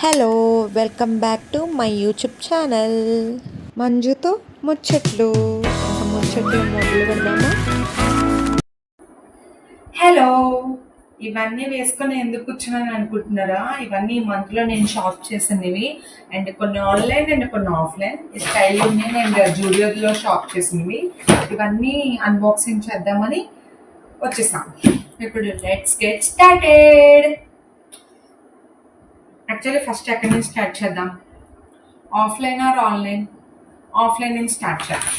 Hello welcome back to my YouTube channel మంజుతో ముచ్చట్లు. ఇంకా ముచ్చట్లు మొదలు పెడదామా? హలో, ఇవన్నీ వేసుకొని ఎందుకు కూర్చున్నాను అనుకుంటున్నారా? ఇవన్నీ ఈ మంత్లో నేను షాప్ చేసినవి, అండ్ కొన్ని ఆన్లైన్ అండ్ కొన్ని ఆఫ్లైన్. స్టైల్ యూనియన్ అండ్ జూడియోలో షాప్ చేసినవి. ఇవన్నీ అన్బాక్సింగ్ చేద్దామని వచ్చేసాం. ఇప్పుడు let's get started. Actually first ఎక్కడి నుంచి స్టార్ట్ చేద్దాం? Offline or online? ఆఫ్లైన్ నుంచి స్టార్ట్ చేద్దాం.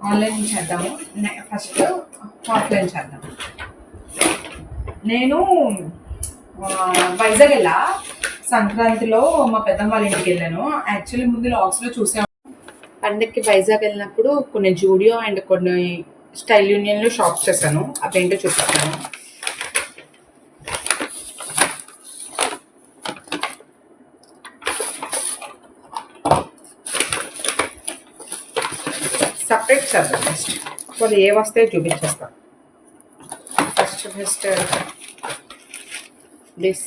ఆన్లైన్ నుంచి చేద్దాము. ఫస్ట్ ఆఫ్లైన్ చేద్దాం. నేను వైజాగ్ వెళ్ళా సంక్రాంతిలో, మా పెద్దమ్మ వాళ్ళ ఇంటికి వెళ్ళాను. యాక్చువల్లీ ముందు లాగ్స్లో చూసాను. పండగకి వైజాగ్ వెళ్ళినప్పుడు కొన్ని జూడియో అండ్ కొన్ని స్టైల్ యూనియన్లో షాప్ చేశాను. అవేంటో చూపిస్తాను. సపరేట్ చేద్దాం. ఫస్ట్ వాళ్ళు ఏ వస్తాయో చూపించేస్తాం. ఫస్ట్ దిస్,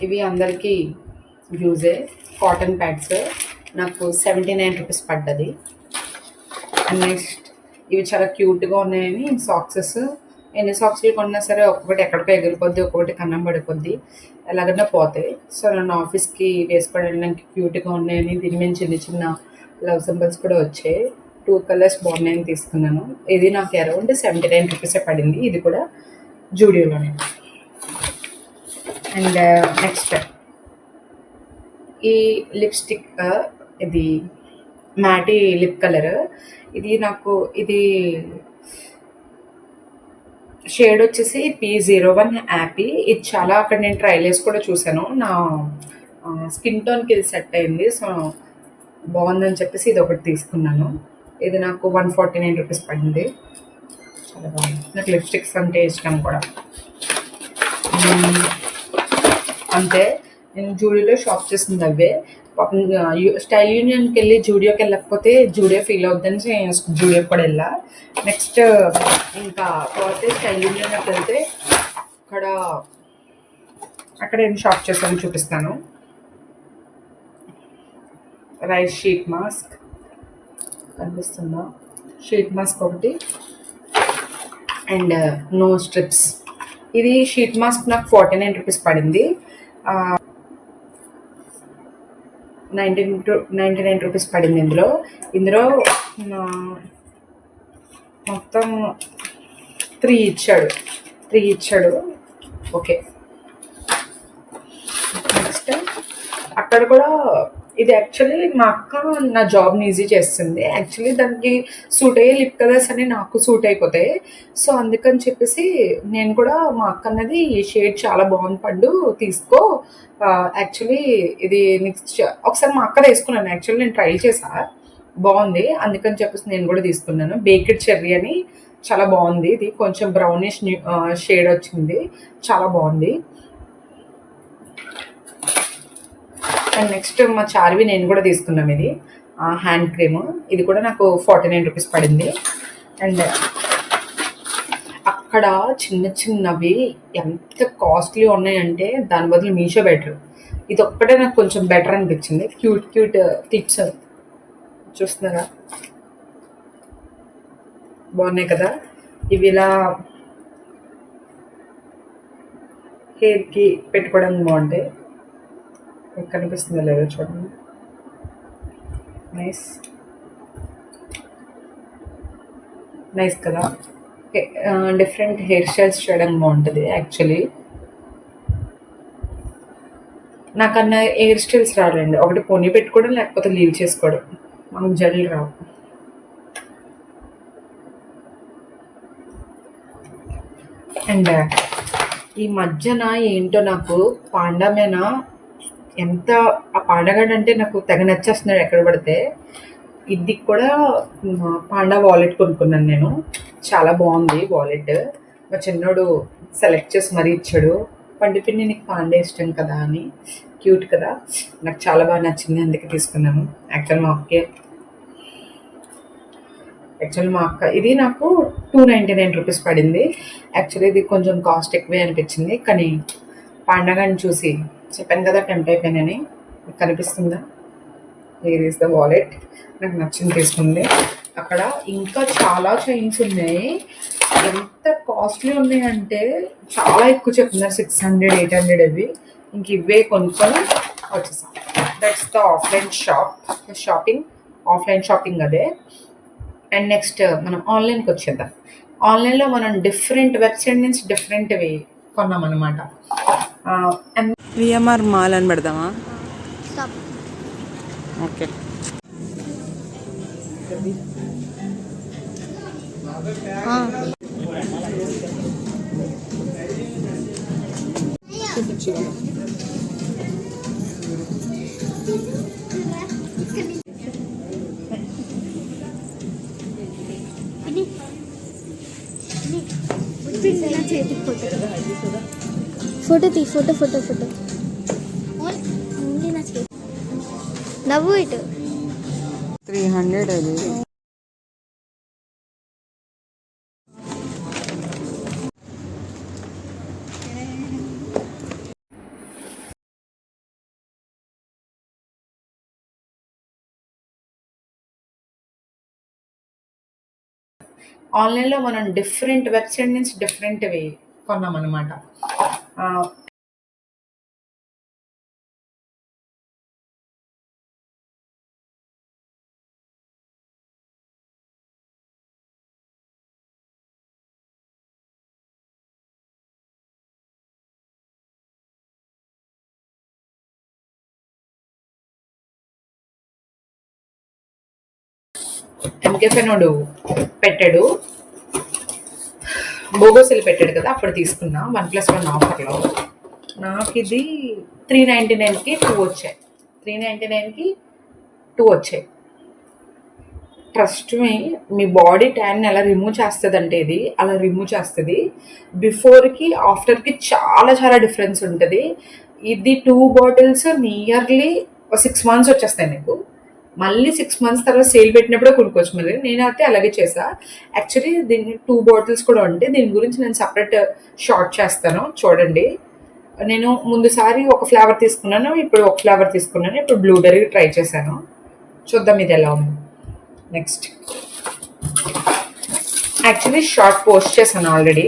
ఇవి అందరికీ యూజే కాటన్ ప్యాడ్స్. నాకు 79 రూపీస్ పడ్డది. అండ్ నెక్స్ట్ ఇవి చాలా క్యూట్గా ఉన్నాయని సాక్సెస్. ఎన్ని సాక్స్లు కొన్నా సరే ఒక్కొక్కటి ఎక్కడికో ఎగిరిపోద్ది, ఒక్కొక్కటి కన్నం పడిపోద్ది, ఎలాగన్నా పోతాయి. సో నన్ను ఆఫీస్కి వేసుకోవడానికి క్యూట్గా ఉన్నాయని దీని మీద చిన్న చిన్న లవ్ సింబల్స్ కూడా వచ్చాయి. 2 కలర్స్ బాగున్నాయని తీసుకున్నాను. ఇది నాకు అరౌండ్ 79 రూపీసే పడింది. ఇది కూడా జూడియోలోనే. అండ్ నెక్స్ట్ ఈ లిప్స్టిక్, ఇది మ్యాటీ లిప్ కలర్. ఇది నాకు ఇది షేడ్ వచ్చేసి P01 యాపీ. ఇది చాలా అక్కడ నేను ట్రైలేస్ కూడా చూసాను. నా స్కిన్ టోన్కి ఇది సెట్ అయింది. సో బాగుందని చెప్పేసి ఇది ఒకటి తీసుకున్నాను. ఇది నాకు 149 రూపీస్ పడింది. చాలా బాగుంది. నాకు లిప్స్టిక్స్ అంటే ఇష్టం కూడా. అంతే, నేను జూడియోలో షాప్ చేసింది అవే. పాపం స్టైల్ యూనియన్కి వెళ్ళి జూడియోకి వెళ్ళకపోతే జూడియో ఫీల్ అవుద్దని జూడియోకి కూడా వెళ్ళా. నెక్స్ట్ ఇంకా పోతే స్టైల్ యూనియన్కి వెళ్తే అక్కడ ఏం షాప్ చేస్తాను చూపిస్తాను. రైస్ షీట్ మాస్క్ కనిపిస్తుందా? షీట్ మాస్క్ ఒకటి అండ్ నో స్ట్రిప్స్. ఇది షీట్ మాస్క్ నాకు 49 రూపీస్ పడింది. 99 రూపీస్ పడింది. ఇందులో మొత్తం 3 ఇచ్చాడు. ఓకే. నెక్స్ట్ అక్కడ కూడా ఇది యాక్చువల్లీ మా అక్క నా జాబ్ని ఈజీ చేస్తుంది. యాక్చువల్లీ దానికి సూట్ అయ్యే లిప్ కలర్స్ అని నాకు సూట్ అయిపోతాయి. సో అందుకని చెప్పేసి నేను కూడా మా అక్క అన్నది ఈ షేడ్ చాలా బాగుంది పండు తీసుకో. యాక్చువల్లీ ఇది నెక్స్ట్ ఒకసారి మా అక్క వేసుకున్నాను. యాక్చువల్లీ నేను ట్రై చేసా, బాగుంది. అందుకని చెప్పేసి నేను కూడా తీసుకున్నాను. బేక్డ్ చెర్రీ అని చాలా బాగుంది. ఇది కొంచెం బ్రౌనిష్ షేడ్ వచ్చింది, చాలా బాగుంది. అండ్ నెక్స్ట్ మా చార్వి నేను కూడా తీసుకున్నాం. ఇది హ్యాండ్ క్రీమ్. ఇది కూడా నాకు 49 రూపీస్ పడింది. అండ్ అక్కడ చిన్నవి ఎంత కాస్ట్లీ ఉన్నాయంటే దాని బదులు మీషో బెటర్. ఇది ఒక్కటే నాకు కొంచెం బెటర్ అనిపించింది. క్యూట్ క్లిప్స్ చూస్తున్నారా, బాగున్నాయి కదా. ఇవి ఇలా హెయిర్కి పెట్టుకోవడానికి బాగుంటాయి. కనిపిస్తుందో లేదో చూడండి. నైస్ కదా. డిఫరెంట్ హెయిర్ స్టైల్స్ చేయడం బాగుంటుంది. యాక్చువల్లీ నాకన్నా హెయిర్ స్టైల్స్ రాలండి. ఒకటి పోనీ పెట్టుకోవడం, లేకపోతే లీవ్ చేసుకోవడం. మనకు జడలు రావు. అండ్ ఈ మధ్యన ఏంటో నాకు పాండామేనా ఎంత ఆ పాండగాడు అంటే నాకు తెగ నచ్చేస్తున్నాడు ఎక్కడ పడితే. ఇది కూడా పాండా వాలెట్ కొనుక్కున్నాను నేను. చాలా బాగుంది వాలెట్. మా చిన్నోడు సెలెక్ట్ చేసి మరీ ఇచ్చాడు. పండిపిన్ని నీకు పాండా ఇష్టం కదా అని. క్యూట్ కదా, నాకు చాలా బాగా నచ్చింది, అందుకే తీసుకున్నాను. యాక్చువల్ మా అక్క ఇది నాకు 299 రూపీస్ పడింది. యాక్చువల్లీ ఇది కొంచెం కాస్ట్ ఎక్కువే అనిపించింది, కానీ పండగని చూసి చెప్పాను కదా టెంప్ట్ అయిపోయానని. మీకు కనిపిస్తుందా? Here is the wallet. నాకు నచ్చింది తీసుకుంది. అక్కడ ఇంకా చాలా చైన్స్ ఉన్నాయి. ఎంత కాస్ట్లీ ఉన్నాయంటే చాలా ఎక్కువ చెప్తున్నారు, 600 800 అవి. ఇంక ఇవే కొనుక్కొని వచ్చేసాం. That's the offline shopping. Offline shopping అదే. అండ్ నెక్స్ట్ మనం ఆన్లైన్కి వచ్చేద్దాం. ఆన్లైన్లో మనం డిఫరెంట్ వెబ్సైట్ నుంచి డిఫరెంట్వి కొన్నాం అనమాట. అండ్ విఎంఆర్ మాల్ అని పెడదామా? స్టాప్. ఓకే. ఫోటో తీ, ఫోటో ఫోటో ఫోటో ఓన్లీ నా చేతి. నవ్వు ఇటు. 300 అది. ఆన్లైన్లో మనం డిఫరెంట్ వెబ్సైట్ నుంచి డిఫరెంట్వి కొన్నాం అనమాట. ఎంకే ఫెనోడు పెట్టాడు, బోగోసెల్ పెట్టాడు కదా, అప్పుడు తీసుకున్నా 1+1 ఆఫర్లో. నాకు ఇది 399కి 2 వచ్చాయి. 399కి 2 వచ్చాయి. ట్రస్ట్ మీ బాడీ ట్యాన్ ఎలా రిమూవ్ చేస్తుంది అంటే ఇది అలా రిమూవ్ చేస్తుంది. బిఫోర్కి ఆఫ్టర్కి చాలా చాలా డిఫరెన్స్ ఉంటుంది. ఇది 2 బాటిల్స్ నియర్లీ 6 months వచ్చేస్తాయి నీకు. మళ్ళీ 6 months తర్వాత సేల్ పెట్టినప్పుడే కొనుక్కోవచ్చు. మళ్ళీ నేనైతే అలాగే చేసా. యాక్చువల్లీ దీన్ని 2 బాటిల్స్ కూడా ఉంటాయి. దీని గురించి నేను సపరేట్ షార్ట్ చేస్తాను, చూడండి. నేను ముందుసారి ఒక ఫ్లేవర్ తీసుకున్నాను, ఇప్పుడు ఒక ఫ్లేవర్ తీసుకున్నాను. ఇప్పుడు బ్లూబెర్రీ ట్రై చేశాను. చూద్దాం ఇది ఎలా ఉంది. నెక్స్ట్ యాక్చువల్లీ షార్ట్ పోస్ట్ చేశాను ఆల్రెడీ.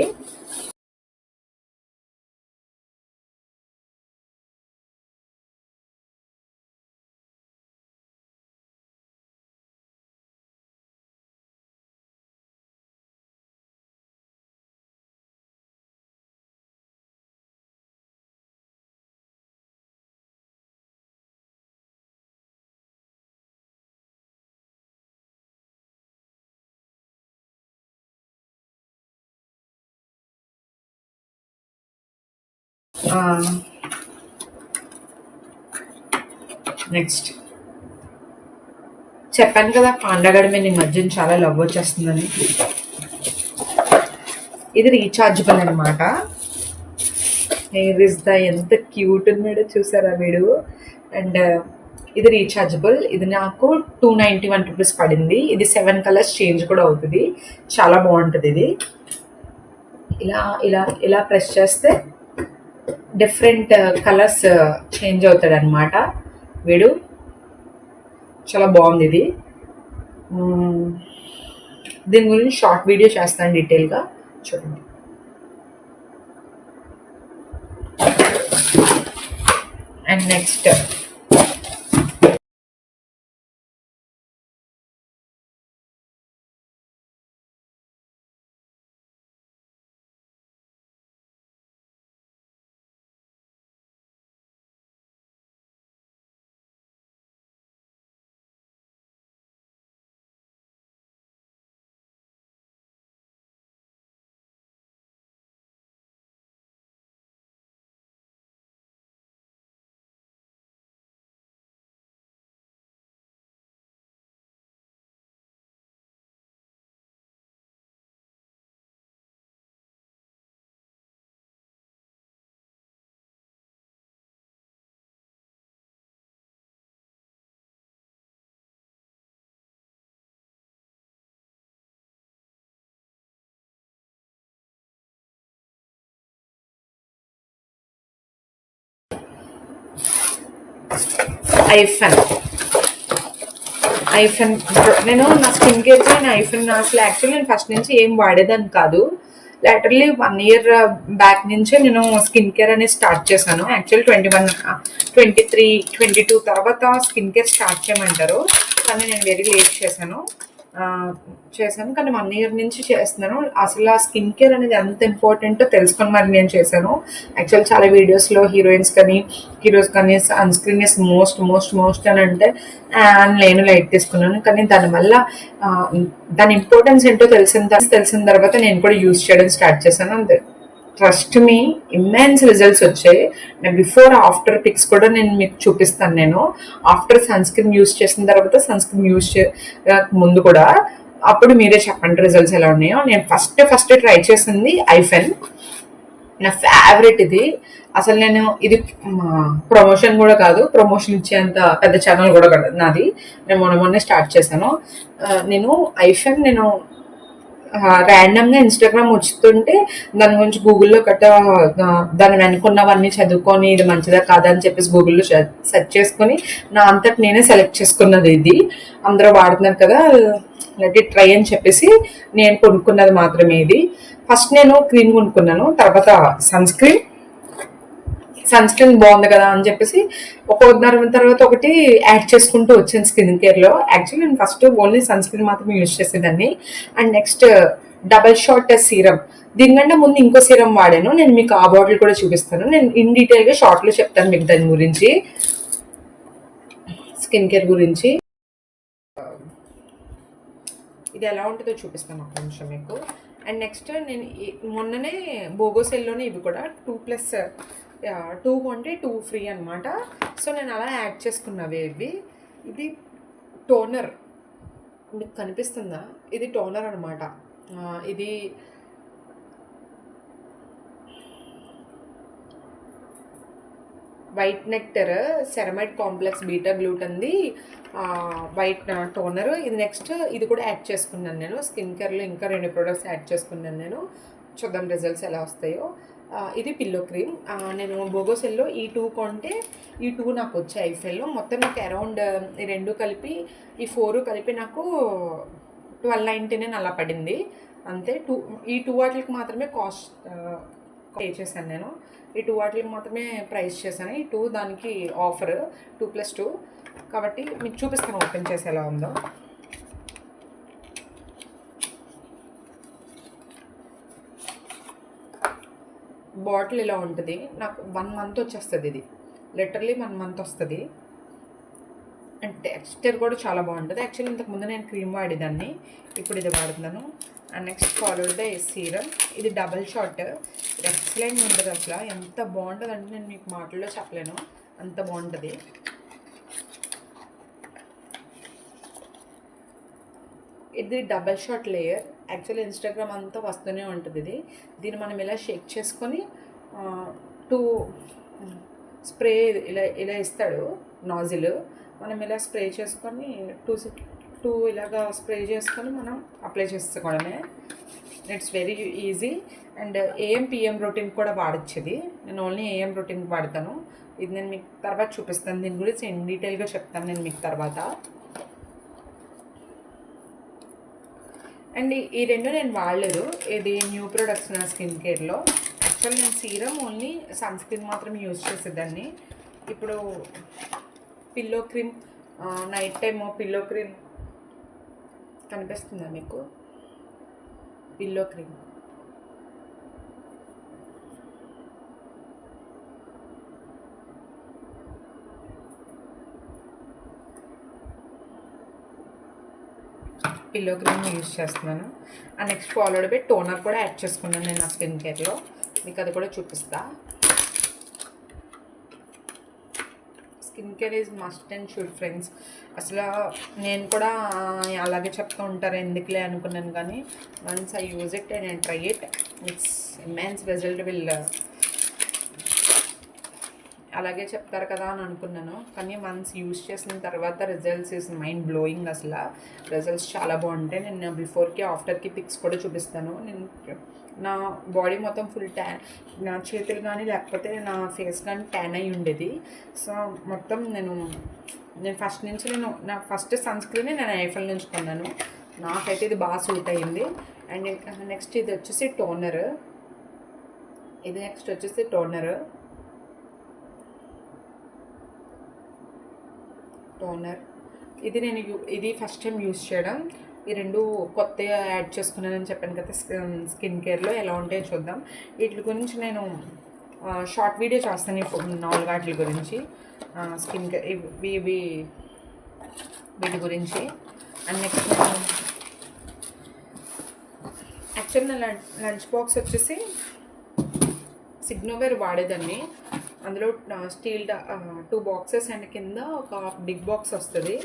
నెక్స్ట్ చెప్పాను కదా పాండగడ మీద ఈ మధ్యన చాలా లవ్ వచ్చేస్తుందని. ఇది రీఛార్జబుల్ అనమాట. ఎంత క్యూట్ ఉన్నాడో చూసారా వీడు. అండ్ ఇది రీఛార్జబుల్. ఇది నాకు 291 రూపీస్ పడింది. ఇది 7 కలర్స్ చేంజ్ కూడా అవుతుంది. చాలా బాగుంటుంది ఇది. ఇలా ఇలా ఇలా ప్రెస్ చేస్తే డిఫరెంట్ కలర్స్ చేంజ్ అవుతాడు అనమాట వీడు. చాలా బాగుంది ఇది. దీని గురించి షార్ట్ వీడియో చేస్తాను డీటెయిల్గా, చూడండి. అండ్ నెక్స్ట్ ఐఫన్ ఐఫన్ నేను నా స్కిన్ కేర్కి నేను ఐఫన్ అసలు యాక్చువల్లీ నేను ఫస్ట్ నుంచి ఏం వాడేదాన్ని కాదు. లాటర్లీ 1 year బ్యాక్ నుంచే నేను స్కిన్ కేర్ అనేది స్టార్ట్ చేశాను. యాక్చువల్ 21, 23, 22 తర్వాత స్కిన్ కేర్ స్టార్ట్ చేయమంటారు, కానీ నేను వెరీ లేట్ చేశాను. కానీ 1 year నుంచి చేస్తున్నాను. అసలు ఆ స్కిన్ కేర్ అనేది ఎంత ఇంపార్టెంటో తెలుసుకొని మరి నేను చేశాను. యాక్చువల్ చాలా వీడియోస్లో హీరోయిన్స్ కానీ సన్ స్క్రీన్ ఇస్ మోస్ట్ అని అంటే నేను లైట్ తీసుకున్నాను. కానీ దానివల్ల దాని ఇంపార్టెన్స్ ఏంటో తెలిసిన తర్వాత నేను కూడా యూజ్ చేయడం స్టార్ట్ చేశాను. అంతే, ట్రస్ట్ మీ, ఇమ్మెన్స్ రిజల్ట్స్ వచ్చాయి. నేను బిఫోర్ ఆఫ్టర్ పిక్స్ కూడా నేను మీకు చూపిస్తాను. నేను ఆఫ్టర్ సన్ స్క్రీన్ యూజ్ చేసిన తర్వాత, సన్ స్క్రీన్ యూజ్ ముందు కూడా, అప్పుడు మీరే చెప్పండి రిజల్ట్స్ ఎలా ఉన్నాయో. నేను ఫస్ట్ ట్రై చేసింది ఐఫెన్, నా ఫేవరెట్ ఇది. అసలు నేను ఇది ప్రమోషన్ కూడా కాదు, ప్రమోషన్ ఇచ్చేంత పెద్ద ఛానల్ కూడా కాదు నాది. నేను మొన్నే స్టార్ట్ చేశాను. నేను ఐఫెన్ ర్యాండమ్గా ఇన్స్టాగ్రామ్ వచ్చుతుంటే దాని గురించి గూగుల్లో దాని వెనుకున్నవన్నీ చదువుకొని ఇది మంచిదా కాదా అని చెప్పేసి గూగుల్లో సెర్చ్ చేసుకొని నా అంతటి నేనే సెలెక్ట్ చేసుకున్నది. ఇది అందరూ వాడుతున్నారు కదా, లెట్ ఇట్ ట్రై అని చెప్పేసి నేను కొనుక్కున్నది మాత్రమే ఇది. ఫస్ట్ నేను క్రీమ్ కొనుక్కున్నాను, తర్వాత సన్ స్క్రీన్ బాగుంది కదా అని చెప్పేసి తర్వాత ఒకటి యాడ్ చేసుకుంటూ వచ్చాను స్కిన్ కేర్లో. యాక్చువల్లీ నేను ఫస్ట్ ఓన్లీ సన్ స్క్రీన్ మాత్రం యూజ్ చేసేదాన్ని. And next double shot serum, దీనికంటే ముందు ఇంకో సీరం వాడాను. నేను మీకు ఆ బాటిల్ కూడా చూపిస్తాను. నేను ఇన్ డీటెయిల్గా షార్ట్లో చెప్తాను మీకు దాని గురించి, స్కిన్ కేర్ గురించి. ఇది ఎలా ఉంటుందో చూపిస్తాను ఒక నిమిషం మీకు. అండ్ నెక్స్ట్ నేను మొన్ననే బోగోసెల్లోనే ఇవి కూడా 2 కొంటే 2 ఫ్రీ అనమాట. సో నేను అలా యాడ్ చేసుకున్నవి ఇవి. ఇది టోనర్, మీకు కనిపిస్తుందా? ఇది టోనర్ అనమాట. ఇది white nectar ceramide complex beta గ్లూటన్ది వైట్ టోనర్. ఇది నెక్స్ట్ ఇది కూడా యాడ్ చేసుకున్నాను నేను. స్కిన్ కేర్లో ఇంకా 2 ప్రొడక్ట్స్ యాడ్ చేసుకున్నాను నేను. చూద్దాం రిజల్ట్స్ ఎలా వస్తాయో. ఇది పిల్లో క్రీమ్. నేను బోగోసెల్లో ఈ 2 కొంటే ఈ 2 నాకు వచ్చాయి ఐఫెల్లో. మొత్తం నాకు అరౌండ్ ఈ 2 కలిపి ఈ 4 కలిపి నాకు 12.99 అలా పడింది అంతే. ఈ 2 వాటికి మాత్రమే కాస్ట్ పే చేశాను నేను. ఈ 2 వాటికి మాత్రమే ప్రైస్ చేశాను. ఈ 2 దానికి ఆఫర్ 2+2 కాబట్టి మీకు చూపిస్తాను ఓపెన్ చేసి ఎలా ఉందో. బాటిల్ ఇలా ఉంటుంది. నాకు 1 month వచ్చేస్తుంది. ఇది లిటరలీ 1 month వస్తుంది. అండ్ టెక్స్చర్ కూడా చాలా బాగుంటుంది. యాక్చువల్లీ ఇంతకుముందు నేను క్రీమ్ వాడేదాన్ని, ఇప్పుడు ఇది వాడుతున్నాను. And next followed by serum. ఇది డబల్ షాట్, ఎక్సలెంట్ ఉంటుంది. అసలు ఎంత బాగుంటుంది అంటే నేను మీకు మాటల్లో చెప్పలేను, అంత బాగుంటుంది. ఇది double shot layer. Actually Instagram అంతా వస్తూనే ఉంటుంది. దీన్ని మనం ఇలా షేక్ చేసుకొని 2 స్ప్రే ఇలా ఇస్తాడు నాజిల్. మనం ఇలా స్ప్రే చేసుకొని 2 ఇలాగా స్ప్రే చేసుకొని మనం అప్లై చేసుకోవడమే. It's very easy. And AM PM routine కూడా వాడచ్చు. ఇది నేను ఓన్లీ AM రొటీన్ వాడతాను. ఇది నేను మీకు తర్వాత చూపిస్తాను. దీని గురించి ఇన్ డీటెయిల్గా చెప్తాను నేను మీకు తర్వాత. అండ్ ఈ 2 నేను వాడలేదు. ఇది న్యూ ప్రొడక్ట్స్ నా స్కిన్ కేర్లో. యాక్చువల్ నేను సీరం ఓన్లీ సన్ స్క్రీన్ మాత్రం యూజ్ చేసేదాన్ని. ఇప్పుడు pillow cream, night time pillow cream కనిపిస్తుందా మీకు? పిల్లో క్రీమ్ యూజ్ చేస్తున్నాను. And next followed by toner కూడా యాడ్ చేసుకున్నాను నేను నా స్కిన్ కేర్లో. మీకు అది కూడా చూపిస్తా. Skin care is must and should friends. అసలు నేను కూడా అలాగే చెప్తూ ఉంటారు ఎందుకులే అనుకున్నాను, కానీ once I use it and I try it, it's immense result will అలాగే చెప్తారు కదా అని అనుకున్నాను, కానీ వన్స్ యూస్ చేసిన తర్వాత రిజల్ట్స్ ఇస్ మైండ్ బ్లోయింగ్. అసలు రిజల్ట్స్ చాలా బాగుంటాయి. నేను బిఫోర్కి ఆఫ్టర్కి పిక్స్ కూడా చూపిస్తాను. నేను నా బాడీ మొత్తం ఫుల్ ట్యాన్, నా చేతులు కానీ లేకపోతే నా ఫేస్ కానీ ట్యాన్ అయి ఉండేది. సో మొత్తం నేను ఫస్ట్ నుంచి నా ఫస్ట్ సన్ స్క్రీన్ నేను ఐఫెల్ నుంచి కొన్నాను. నాకైతే ఇది బాగా సూట్ అయ్యింది. అండ్ నెక్స్ట్ ఇది వచ్చేసి టోనర్. టోనర్ ఇది నేను ఇది ఫస్ట్ టైం యూస్ చేయడం. ఈ రెండు కొత్తగా యాడ్ చేసుకున్నానని చెప్పాను కదా స్కిన్ కేర్లో, ఎలా ఉంటాయో చూద్దాం. వీటి గురించి నేను షార్ట్ వీడియో చేస్తాను, 4 వాటి గురించి, స్కిన్ కేర్ వీటి గురించి. అండ్ నెక్స్ట్ యాక్చువల్ నా లంచ్ బాక్స్ వచ్చేసి సిగ్నోవేర్ వాడేదాన్ని. అందులో స్టీల్ 2 బాక్సెస్ అండ్ కింద ఒక బిగ్ బాక్స్ వస్తుంది.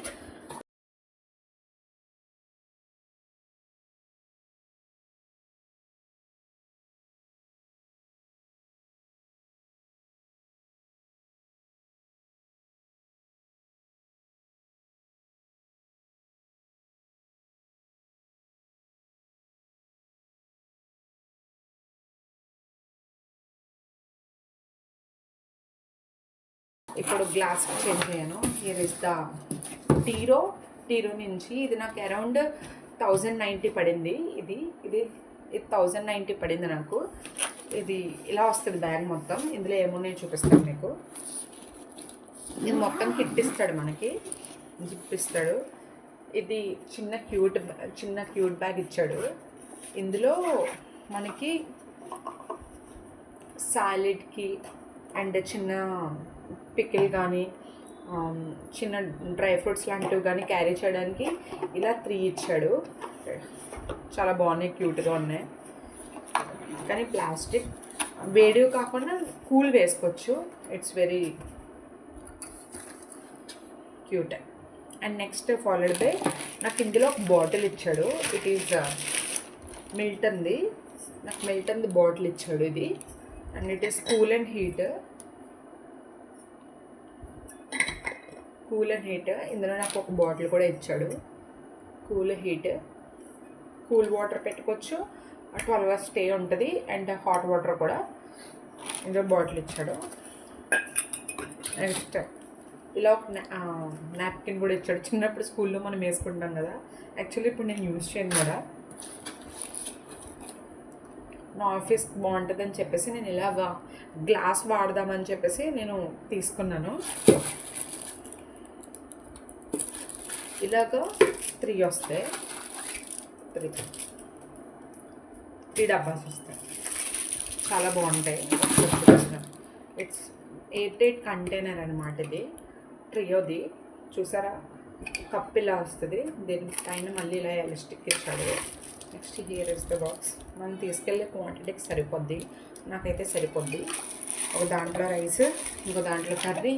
ఇప్పుడు గ్లాస్ చేంజ్ అయ్యాను. హియర్ ఇస్ ద టీరో నుంచి ఇది నాకు అరౌండ్ 1090 పడింది. ఇది 1090 పడింది నాకు. ఇది ఇలా వస్తుంది బ్యాగ్ మొత్తం. ఇందులో ఏమున్నాయో చూపిస్తాను మీకు. ఇది మొత్తం కిట్ ఇస్తాడు మనకి, జిప్ ఇస్తాడు. ఇది చిన్న క్యూట్ బ్యాగ్ ఇచ్చాడు. ఇందులో మనకి సాలెడ్కి అండ్ చిన్న పికిల్ కానీ చిన్న డ్రై ఫ్రూట్స్ లాంటివి కానీ క్యారీ చేయడానికి ఇలా 3 ఇచ్చాడు. చాలా బాగున్నాయి, క్యూట్గా ఉన్నాయి. కానీ ప్లాస్టిక్ వేడివి కాకుండా కూల్ వేసుకోవచ్చు. It's very cute. And next followed by నాకు ఇందులో ఒక బాటిల్ ఇచ్చాడు. ఇట్ ఈజ్ మిల్టన్ది. నాకు మిల్టన్ది బాటిల్ ఇచ్చాడు ఇది. And it is cool and heat. ఇందులో నాకు ఒక బాటిల్ కూడా ఇచ్చాడు. కూల్ వాటర్ పెట్టుకోవచ్చు, 12 hours స్టే ఉంటుంది. అండ్ హాట్ వాటర్ కూడా ఇందులో బాటిల్ ఇచ్చాడు. నెక్స్ట్ ఇలా ఒక నాప్కిన్ కూడా ఇచ్చాడు. చిన్నప్పుడు స్కూల్లో మనం వేసుకుంటాం కదా. యాక్చువల్లీ ఇప్పుడు నేను యూజ్ చేయను కదా, నా ఆఫీస్కి బాగుంటుందని చెప్పేసి నేను ఇలాగా గ్లాస్ వాడదామని చెప్పేసి నేను తీసుకున్నాను. ఇలాగా 3 వస్తాయి, 3 డబ్బాస్ వస్తాయి. చాలా బాగుంటాయి. ఇట్స్ ఎయిర్ టైట్ కంటైనర్ అనమాట. ఇది ట్రియోది. చూసారా, కప్ ఇలా వస్తుంది. దీనిపైన మళ్ళీ ఇలా ఎలాస్టిక్ ఇచ్చాడు. Next here is the box. మనం తీసుకెళ్ళే క్వాంటిటీకి సరిపోద్ది. నాకైతే సరిపోద్ది. ఒక దాంట్లో రైస్, ఇంకో దాంట్లో కర్రీ,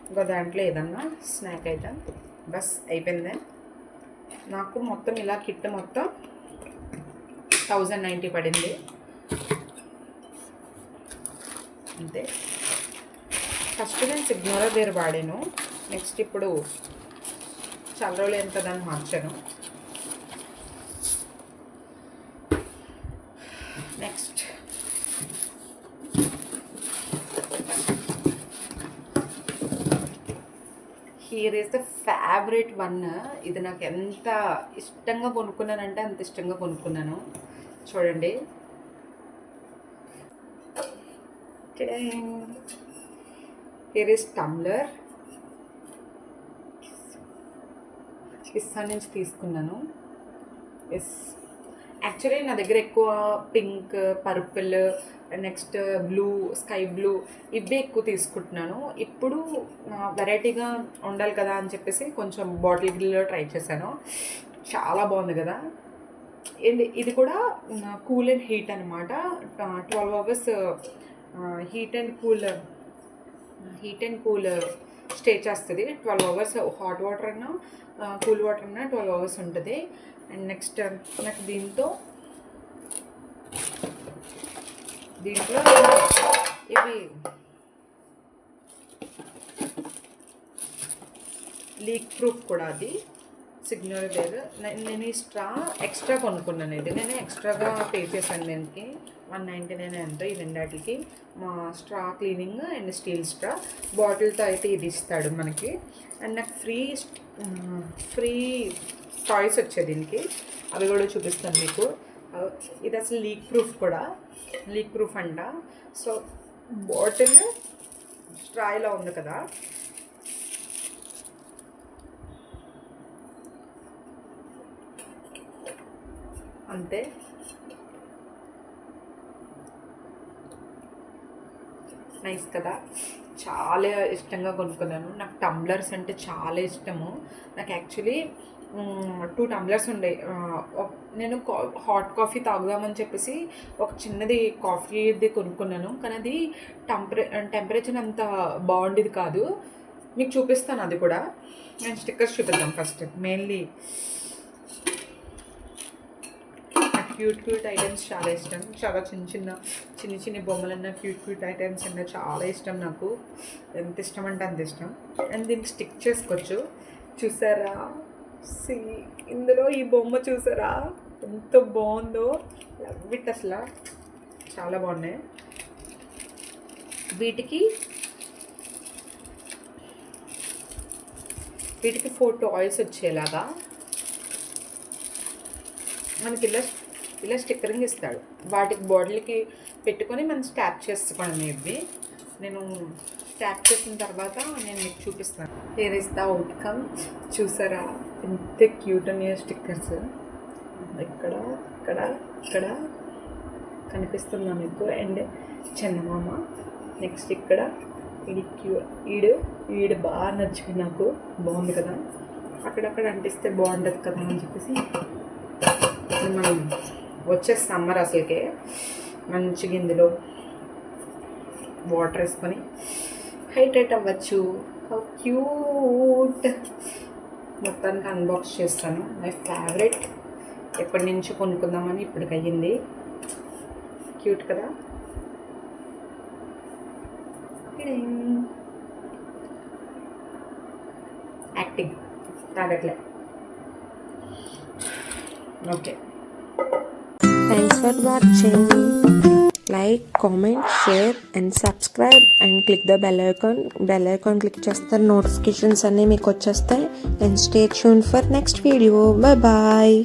ఇంకో దాంట్లో ఏదన్నా స్నాక్ ఐటమ్. బస్ అయిపోయిందే. నాకు మొత్తం ఇలా కిట్ మొత్తం 1090 పడింది అంతే. ఫస్ట్ నేను సిగ్నోవేర్ వాడాను. నెక్స్ట్ ఇప్పుడు చాలా రోజులు ఎంత దాన్ని మార్చాను. Next here is the favourite one. ఇది నాకు ఎంత ఇష్టంగా కొనుక్కున్నానంటే అంత ఇష్టంగా కొనుక్కున్నాను. చూడండి, హియర్ ఈస్ టమ్లర్. కిస్సా నుంచి తీసుకున్నాను. ఎస్, యాక్చువల్లీ నా దగ్గర ఎక్కువ pink, purple, next blue, sky blue ఇవే ఎక్కువ తీసుకుంటున్నాను. ఇప్పుడు వెరైటీగా ఉండాలి కదా అని చెప్పేసి కొంచెం బాటిల్ గ్రీన్లో ట్రై చేశాను. చాలా బాగుంది కదా. అండ్ ఇది కూడా కూల్ అండ్ హీట్ అనమాట. 12 hours heat and cool stay చేస్తుంది. 12 hours హాట్ వాటర్ అన్నా కూల్ వాటర్ అన్నా 12 hours ఉంటుంది. అండ్ నెక్స్ట్ నాకు దీంట్లో ఇవి లీక్ ప్రూఫ్ కూడా అది సిగ్నల్ వేర్. నేను ఈ స్ట్రా ఎక్స్ట్రా కొనుక్కున్నాను. ఇది నేను ఎక్స్ట్రాగా పే చేశాను దీనికి 199 ఎంతో ఈ రెండాటికి. మా straw cleaning and steel straw బాటిల్తో అయితే ఇది ఇస్తాడు మనకి. అండ్ నాకు ఫ్రీ టాయ్స్ వచ్చాయి దీనికి, అవి కూడా చూపిస్తాను మీకు. ఇది అసలు లీక్ ప్రూఫ్ కూడా, లీక్ ప్రూఫ్ అంట. సో బాటిల్ స్ట్రా ఇలా ఉంది కదా, అంతే. నైస్ కదా, చాలా ఇష్టంగా కొనుక్కున్నాను. నాకు టంబ్లర్స్ అంటే చాలా ఇష్టము. నాకు యాక్చువల్లీ 2 టంబ్లర్స్ ఉండే. నేను హాట్ కాఫీ తాగుదామని చెప్పేసి ఒక చిన్నది కాఫీది కొనుక్కున్నాను, కానీ అది టెంపరేచర్ అంత బాగుండేది కాదు. మీకు చూపిస్తాను అది కూడా. నేను స్టిక్కర్స్ చూపిద్దాం ఫస్ట్. మెయిన్లీ క్యూట్ ఐటమ్స్ చాలా ఇష్టం. చాలా చిన్న బొమ్మలన్నా క్యూట్ ఐటమ్స్ అన్నా చాలా ఇష్టం నాకు. ఎంత ఇష్టం అంటే అంత ఇష్టం. అండ్ దీనికి స్టిక్ చేసుకోవచ్చు. చూసారా, ఇందులో ఈ బొమ్మ చూసారా ఎంత బాగుందో. లవ్ ఇట్, అసలు చాలా బాగున్నాయి. వీటికి 4 టాయ్స్ వచ్చేలాగా మనకి ఇలా స్టిక్కరింగ్ ఇస్తాడు. వాటికి బాటిల్కి పెట్టుకొని మనం స్టాప్ చేసుకోవడం. ఇవి నేను స్టాప్ చేసిన తర్వాత నేను మీకు చూపిస్తాను. Here is the outcome. చూసారా ఎంత క్యూట్ ఉన్నాయి స్టిక్కర్స్. ఇక్కడ ఇక్కడ ఇక్కడ కనిపిస్తుందా మీకు? And Chandamama. నెక్స్ట్ ఇక్కడ ఈడు బాగా నచ్చింది నాకు, బాగుంది కదా. అక్కడక్కడ అంటిస్తే బాగుంటుంది కదా అని చెప్పేసి మనం వచ్చే సమ్మర్ అసలుకే మంచిగా ఇందులో వాటర్ వేసుకొని హైడ్రేట్ అవ్వచ్చు. క్యూట్. మొత్తానికి అన్బాక్స్ చేస్తాను. My favourite. ఎప్పటి నుంచి కొనుక్కుందామని ఇప్పటికి అయ్యింది. క్యూట్ కదా. యాక్టింగ్ తాగట్లే. Okay, Thanks for watching. Like, comment, share and subscribe and click the bell icon. Bell icon click చేస్తే notifications అన్నీ మీకు వచ్చేస్తాయి. And stay tuned for next video. Bye bye.